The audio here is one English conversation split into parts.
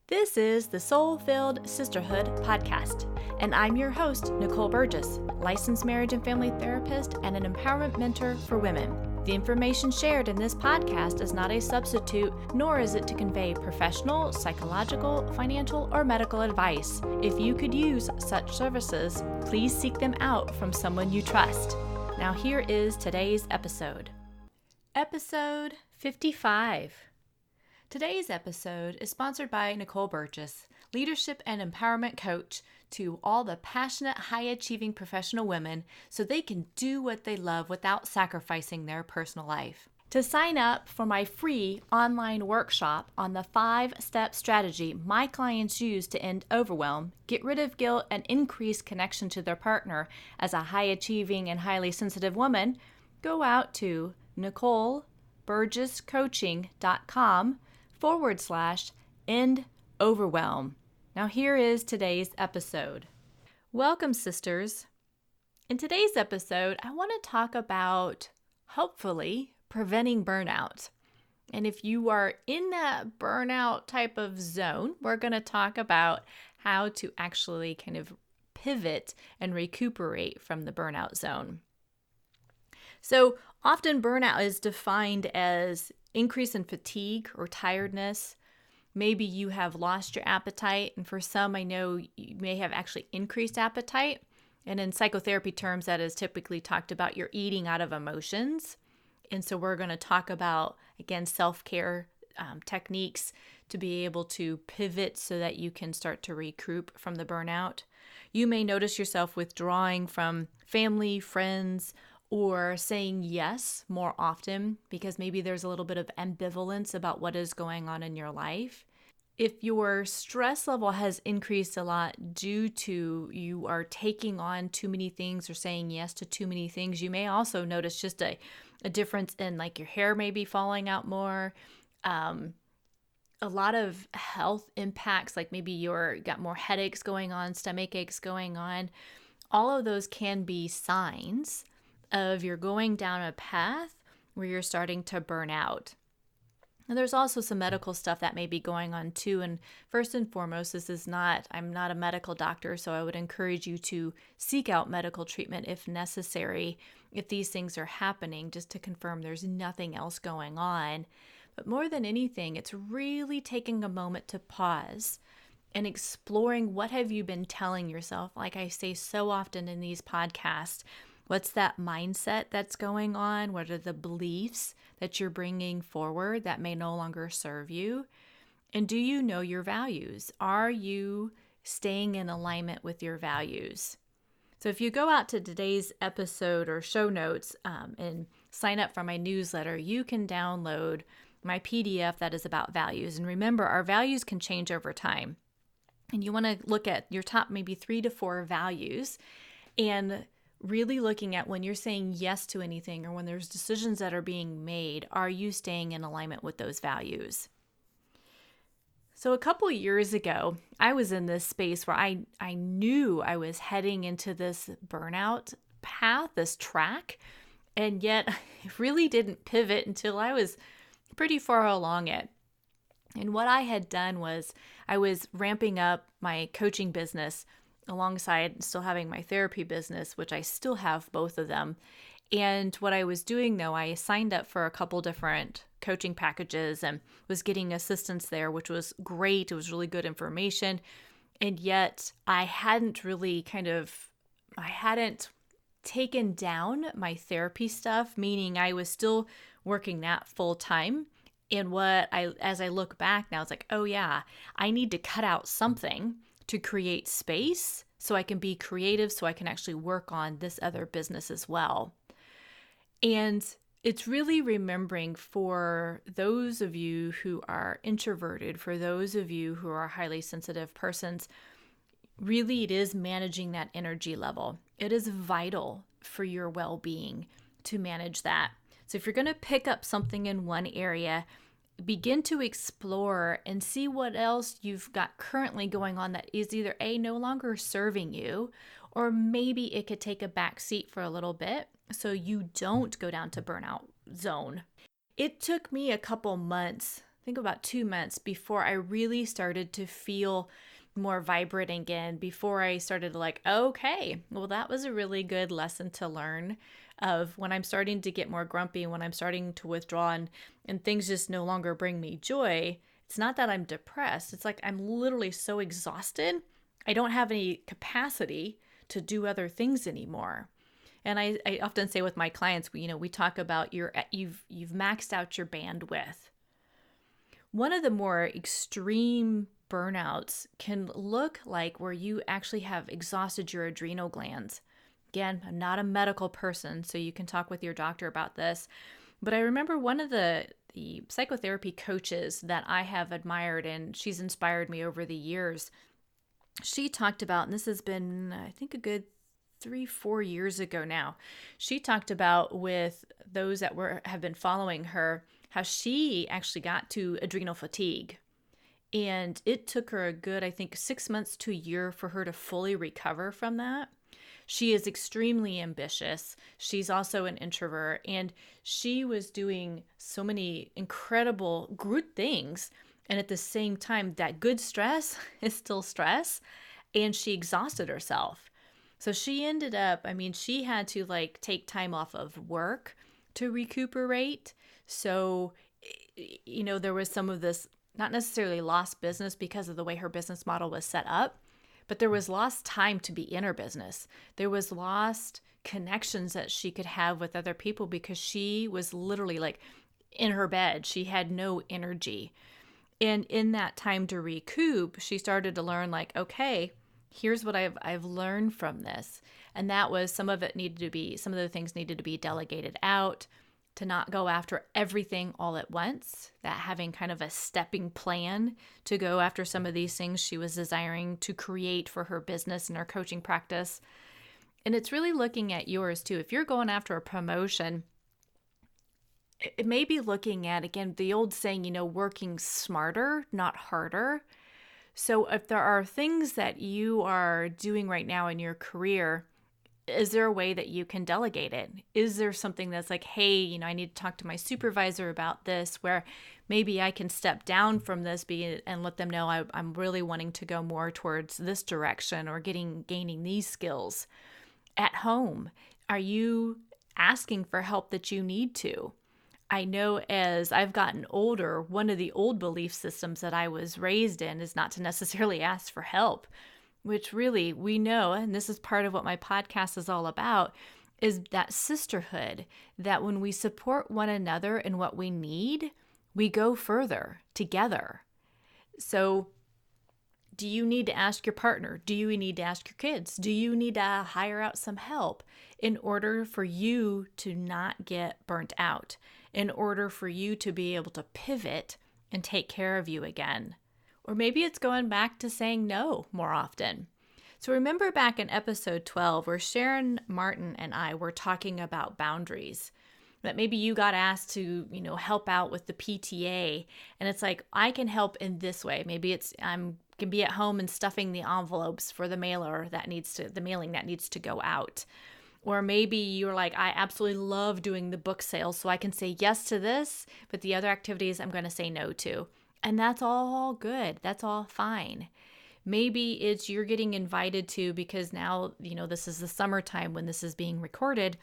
This is the Soul-Filled Sisterhood podcast, and I'm your host, Nicole Burgess, licensed marriage and family therapist and an empowerment mentor for women. The information shared in this podcast is not a substitute, nor is it to convey professional, psychological, financial, or medical advice. If you could use such services, please seek them out from someone you trust. Now here is today's episode. Episode 55. Today's episode is sponsored by Nicole Burgess, leadership and empowerment coach to all the passionate, high-achieving professional women so they can do what they love without sacrificing their personal life. To sign up for my free online workshop on the 5-step strategy my clients use to end overwhelm, get rid of guilt, and increase connection to their partner as a high-achieving and highly sensitive woman, go out to NicoleBurgessCoaching.com/end overwhelm. Now here is today's episode. Welcome, sisters. In today's episode, I want to talk about, hopefully, preventing burnout. And if you are in that burnout type of zone, we're going to talk about how to actually kind of pivot and recuperate from the burnout zone. So often burnout is defined as increase in fatigue or tiredness. Maybe you have lost your appetite, and for some, I know you may have actually increased appetite. And in psychotherapy terms, that is typically talked about you're eating out of emotions. And so we're going to talk about, again, self-care techniques to be able to pivot so that you can start to recoup from the burnout. You may notice yourself withdrawing from family, friends, or saying yes more often because maybe there's a little bit of ambivalence about what is going on in your life. If your stress level has increased a lot due to you are taking on too many things or saying yes to too many things, you may also notice just a difference in like your hair may be falling out more. A lot of health impacts, like maybe you're got more headaches going on, stomach aches going on. All of those can be signs of you're going down a path where you're starting to burn out. And there's also some medical stuff that may be going on too. And first and foremost, I'm not a medical doctor, so I would encourage you to seek out medical treatment if necessary, if these things are happening, just to confirm there's nothing else going on. But more than anything, it's really taking a moment to pause and exploring what have you been telling yourself. Like I say so often in these podcasts, what's that mindset that's going on? What are the beliefs that you're bringing forward that may no longer serve you? And do you know your values? Are you staying in alignment with your values? So if you go out to today's episode or show notes and sign up for my newsletter, you can download my PDF that is about values. And remember, our values can change over time. And you want to look at your top maybe 3 to 4 values and really looking at when you're saying yes to anything or when there's decisions that are being made, are you staying in alignment with those values? So a couple of years ago, I was in this space where I knew I was heading into this burnout path, this track, and yet I really didn't pivot until I was pretty far along it. And what I had done was I was ramping up my coaching business alongside still having my therapy business, which I still have both of them. And what I was doing though, I signed up for a couple different coaching packages and was getting assistance there, which was great. It was really good information. And yet I hadn't taken down my therapy stuff, meaning I was still working that full time. And as I look back now, it's like, oh yeah, I need to cut out something to create space so I can be creative, so I can actually work on this other business as well. And it's really remembering for those of you who are introverted, for those of you who are highly sensitive persons, really it is managing that energy level. It is vital for your well-being to manage that. So if you're going to pick up something in one area, begin to explore and see what else you've got currently going on that is either no longer serving you, or maybe it could take a back seat for a little bit so you don't go down to burnout zone. It took me a couple months think about 2 months before I really started to feel more vibrant again, before I started to like, okay, well, that was a really good lesson to learn of when I'm starting to get more grumpy, when I'm starting to withdraw and things just no longer bring me joy. It's not that I'm depressed. It's like I'm literally so exhausted. I don't have any capacity to do other things anymore. And I often say with my clients, we talk about you've maxed out your bandwidth. One of the more extreme burnouts can look like where you actually have exhausted your adrenal glands. Again, I'm not a medical person, so you can talk with your doctor about this. But I remember one of the psychotherapy coaches that I have admired, and she's inspired me over the years. She talked about, and this has been, I think, a good 3-4 years ago now. She talked about with those that have been following her, how she actually got to adrenal fatigue. And it took her a good, I think, 6 months to a year for her to fully recover from that. She is extremely ambitious. She's also an introvert, and she was doing so many incredible good things. And at the same time, that good stress is still stress, and she exhausted herself. So she ended up, she had to take time off of work to recuperate. So, there was some of this, not necessarily lost business because of the way her business model was set up, but there was lost time to be in her business. There was lost connections that she could have with other people because she was literally in her bed. She had no energy. And in that time to recoup, she started to learn okay, here's what I've learned from this. And that was some of the things needed to be delegated out, to not go after everything all at once, that having kind of a stepping plan to go after some of these things she was desiring to create for her business and her coaching practice. And it's really looking at yours too. If you're going after a promotion, it may be looking at, again, the old saying, working smarter, not harder. So if there are things that you are doing right now in your career, is there a way that you can delegate it? Is there something that's hey, I need to talk to my supervisor about this, where maybe I can step down from this and let them know I'm really wanting to go more towards this direction or gaining these skills. At home, are you asking for help that you need to? I know as I've gotten older, one of the old belief systems that I was raised in is not to necessarily ask for help, which really we know, and this is part of what my podcast is all about, is that sisterhood, that when we support one another in what we need, we go further together. So do you need to ask your partner? Do you need to ask your kids? Do you need to hire out some help in order for you to not get burnt out, in order for you to be able to pivot and take care of you again? Or maybe it's going back to saying no more often. So remember back in episode 12 where Sharon Martin and I were talking about boundaries, that maybe you got asked to, help out with the PTA, and it's I can help in this way. Maybe it's can be at home and stuffing the envelopes for the mailing that needs to go out. Or maybe you're I absolutely love doing the book sales, so I can say yes to this, but the other activities I'm going to say no to. And that's all good. That's all fine. Maybe it's you're getting invited to, because now, this is the summertime when this is being recorded,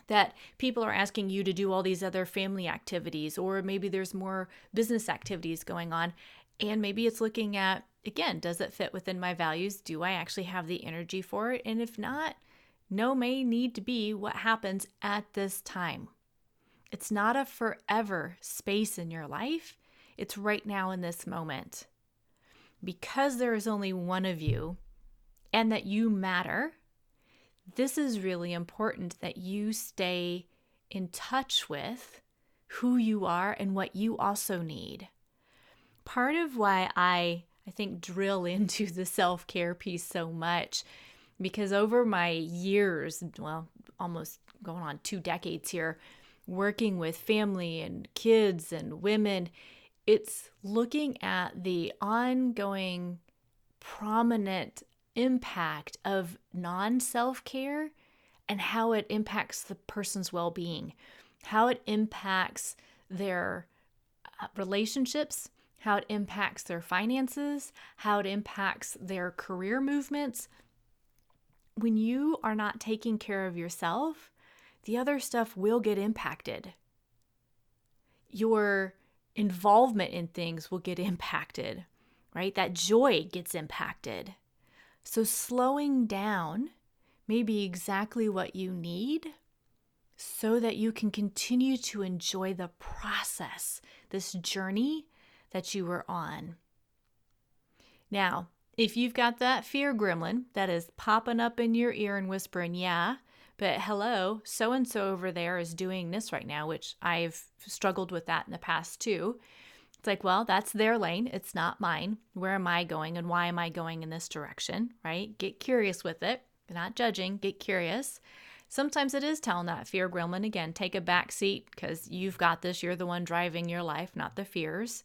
that people are asking you to do all these other family activities, or maybe there's more business activities going on. And maybe it's looking at, again, does it fit within my values? Do I actually have the energy for it? And if not, no may need to be what happens at this time. It's not a forever space in your life. It's right now in this moment. Because there is only one of you and that you matter, this is really important that you stay in touch with who you are and what you also need. Part of why I think drill into the self-care piece so much, because over my years, almost going on 2 decades here, working with family and kids and women, it's looking at the ongoing prominent impact of non-self-care and how it impacts the person's well-being, how it impacts their relationships, how it impacts their finances, how it impacts their career movements. When you are not taking care of yourself, the other stuff will get impacted. Your involvement in things will get impacted, right? That joy gets impacted. So slowing down may be exactly what you need so that you can continue to enjoy the process, this journey that you were on. Now, if you've got that fear gremlin that is popping up in your ear and whispering, yeah, but hello, so-and-so over there is doing this right now, which I've struggled with that in the past too. It's like, well, that's their lane. It's not mine. Where am I going and why am I going in this direction, right? Get curious with it. You're not judging. Get curious. Sometimes it is telling that fear gremlin, again, take a back seat because you've got this. You're the one driving your life, not the fears.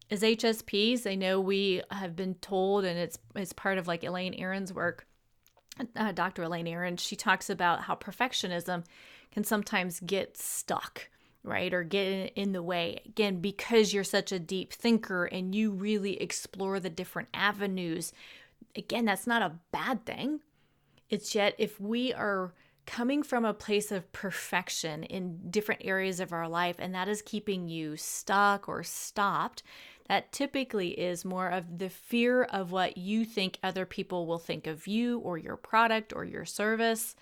As HSPs, I know we have been told, and it's part of like Elaine Aron's work, Dr. Elaine Aron, she talks about how perfectionism can sometimes get stuck, right? Or get in the way. Again, because you're such a deep thinker and you really explore the different avenues. Again, that's not a bad thing. It's yet if we are coming from a place of perfection in different areas of our life, and that is keeping you stuck or stopped, that typically is more of the fear of what you think other people will think of you or your product or your service,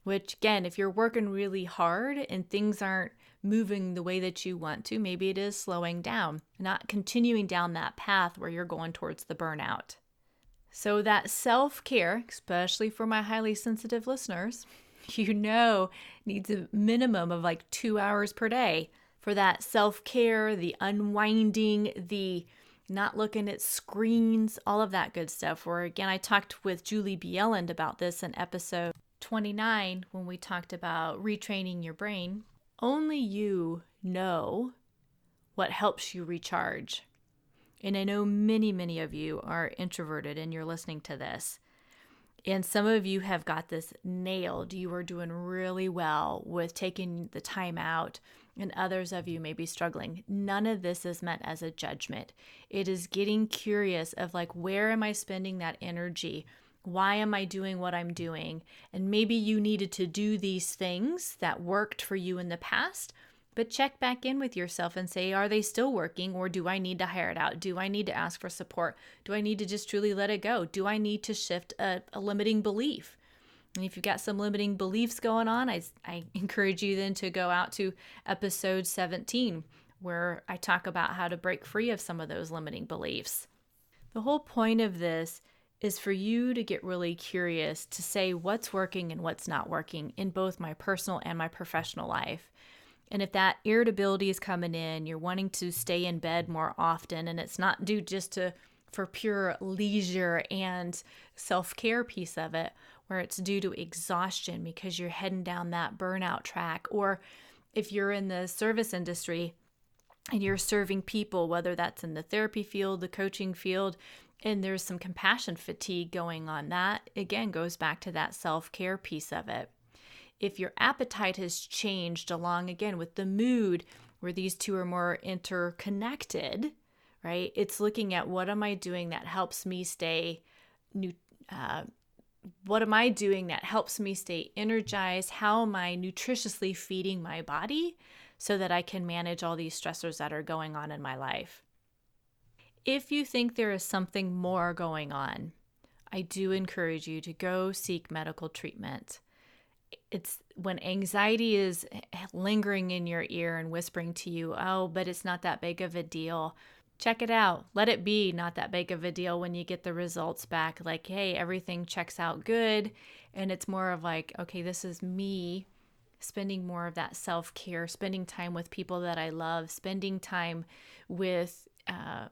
which again, if you're working really hard and things aren't moving the way that you want to, maybe it is slowing down, not continuing down that path where you're going towards the burnout. So that self-care, especially for my highly sensitive listeners, needs a minimum of like 2 hours per day for that self-care, the unwinding, the not looking at screens, all of that good stuff. Where again, I talked with Julie Bieland about this in episode 29 when we talked about retraining your brain. Only you know what helps you recharge. And I know many of you are introverted and you're listening to this. And some of you have got this nailed. You are doing really well with taking the time out, and others of you may be struggling. None of this is meant as a judgment. It is getting curious of like, where am I spending that energy? Why am I doing what I'm doing? And maybe you needed to do these things that worked for you in the past, but check back in with yourself and say, are they still working, or do I need to hire it out? Do I need to ask for support? Do I need to just truly let it go? Do I need to shift a limiting belief? And if you've got some limiting beliefs going on, I encourage you then to go out to episode 17, where I talk about how to break free of some of those limiting beliefs. The whole point of this is for you to get really curious to say what's working and what's not working in both my personal and my professional life. And if that irritability is coming in, you're wanting to stay in bed more often, and it's not due just for pure leisure and self-care piece of it, where it's due to exhaustion because you're heading down that burnout track. Or if you're in the service industry and you're serving people, whether that's in the therapy field, the coaching field, and there's some compassion fatigue going on, that again goes back to that self-care piece of it. If your appetite has changed along again with the mood, where these two are more interconnected, right? It's looking at what am I doing that helps me stay what am I doing that helps me stay energized? How am I nutritiously feeding my body so that I can manage all these stressors that are going on in my life? If you think there is something more going on, I do encourage you to go seek medical treatment. It's when anxiety is lingering in your ear and whispering to you, oh, but it's not that big of a deal. Check it out. Let it be not that big of a deal when you get the results back. Like, hey, everything checks out good. And it's more of like, okay, this is me spending more of that self-care, spending time with people that I love, spending time with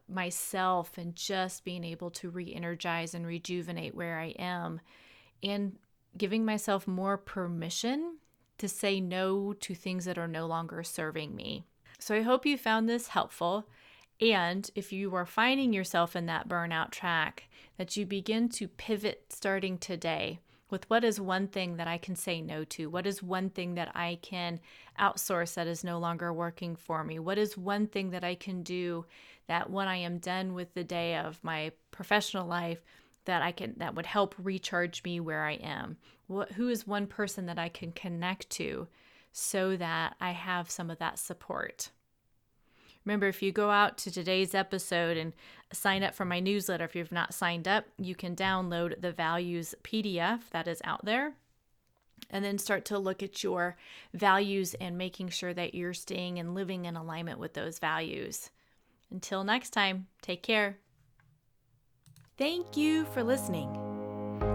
myself, and just being able to re-energize and rejuvenate where I am, and giving myself more permission to say no to things that are no longer serving me. So I hope you found this helpful. And if you are finding yourself in that burnout track, that you begin to pivot starting today, with what is one thing that I can say no to? What is one thing that I can outsource that is no longer working for me? What is one thing that I can do that when I am done with the day of my professional life that would help recharge me where I am? Who is one person that I can connect to so that I have some of that support? Remember, if you go out to today's episode and sign up for my newsletter, if you've not signed up, you can download the values PDF that is out there and then start to look at your values and making sure that you're staying and living in alignment with those values. Until next time, take care. Thank you for listening.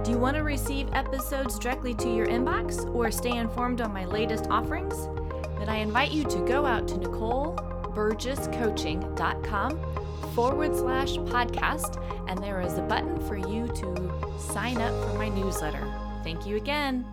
Do you want to receive episodes directly to your inbox or stay informed on my latest offerings? Then I invite you to go out to NicoleBurgessCoaching.com/podcast, and there is a button for you to sign up for my newsletter. Thank you again.